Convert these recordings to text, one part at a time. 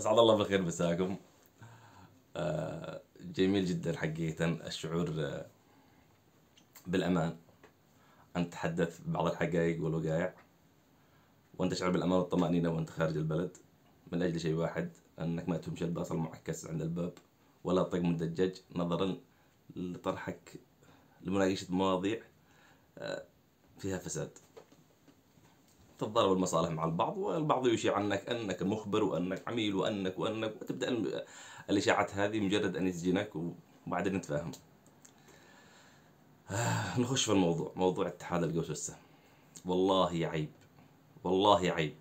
أسعد الله بالخير مساكم. جميل جدا حقيقة الشعور بالأمان أن تتحدث بعض الحقائق والوقائع، وأن تشعر بالأمان والطمأنينة وأنت خارج البلد، من أجل شيء واحد: أنك ما تهمش الباص المعكس عند الباب، ولا طق مدجج، نظرا لطرحك لمناقشة مواضيع فيها فساد، تتضارب المصالح مع البعض، والبعض يشيع عنك أنك مخبر وأنك عميل وأنك وتبدأ الإشاعات هذه مجرد أن يسجنك وبعدين نتفاهم. نخش في الموضوع، موضوع اتحاد القوس والسهم. والله عيب، والله عيب،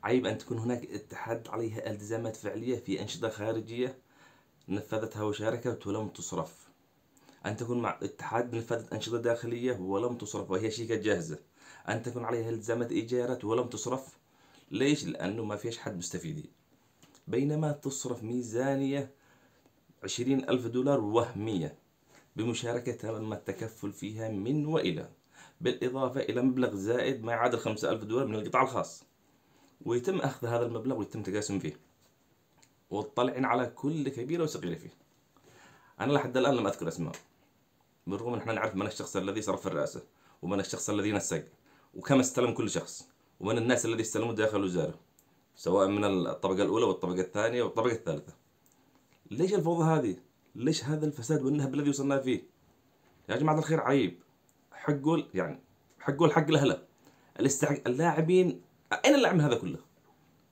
عيب أن تكون هناك اتحاد عليها التزامات فعلية في أنشطة خارجية نفذتها وشاركت ولم تصرف. أن تكون مع اتحاد نفذت أنشطة داخلية ولم تصرف وهي شيكات جاهزة. أن تكون عليها التزامات إيجارات ولم تصرف. ليش؟ لأنه ما فيش حد مستفيد. بينما تصرف ميزانية 20,000 دولار وهمية بمشاركة تم التكفل فيها من وإلى، بالإضافة إلى مبلغ زائد ما يعادل 5,000 دولار من القطاع الخاص، ويتم أخذ هذا المبلغ ويتم تقاسم فيه، واطلعين على كل كبيرة وصغيرة فيه. أنا لحد الآن لم أذكر أسماء، بالرغم أن احنا نعرف من الشخص الذي صرف الرئاسة، ومن الشخص الذي نسق، وكم استلم كل شخص، ومن الناس الذي استلموا داخل الوزارة، سواء من الطبقة الأولى والطبقة الثانية والطبقة الثالثة. ليش الفوضى هذه؟ ليش هذا الفساد والنهب الذي وصلنا فيه؟ يا جماعة الخير عيب. حقوا يعني حقوا الحق لأهله. اللاعبين، أين اللاعب هذا كله؟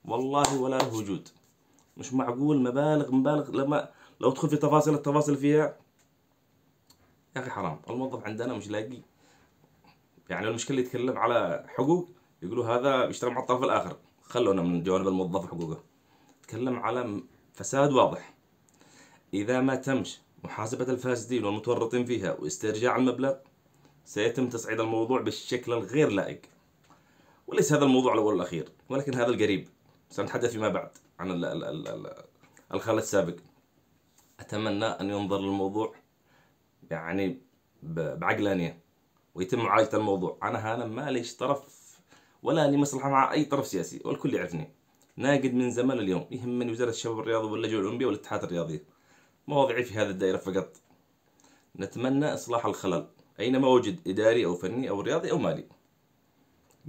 والله ولا له وجود. مش معقول مبالغ لما لو تدخل في التفاصيل فيها، يا أخي حرام. الموظف عندنا مش لاقي، يعني المشكلة يتكلم على حقوق يقولوا هذا بيشتغل مع الطرف الآخر، خلونا من جوانب الموظف وحقوقه. تكلم على فساد واضح. إذا ما تمش محاسبة الفاسدين والمتورطين فيها واسترجاع المبلغ، سيتم تصعيد الموضوع بالشكل الغير لائق. وليس هذا الموضوع الأول والأخير، ولكن هذا القريب. سنتحدث فيما بعد عن الخال السابق. أتمنى أن ينظر للموضوع يعني بعقلانية، ويتم معالجة الموضوع. أنا هنا ما ليش طرف ولا لي مصلحة مع أي طرف سياسي، والكل يعرفني ناقد من زمان اليوم. يهمني وزارة الشباب والرياضة واللجنة الأولمبية والاتحاد الرياضي، مواضيعي في هذه الدائرة فقط. نتمنى إصلاح الخلل أينما وجد، إداري أو فني أو رياضي أو مالي،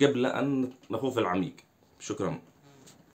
قبل أن نخوض في العميق. شكرا.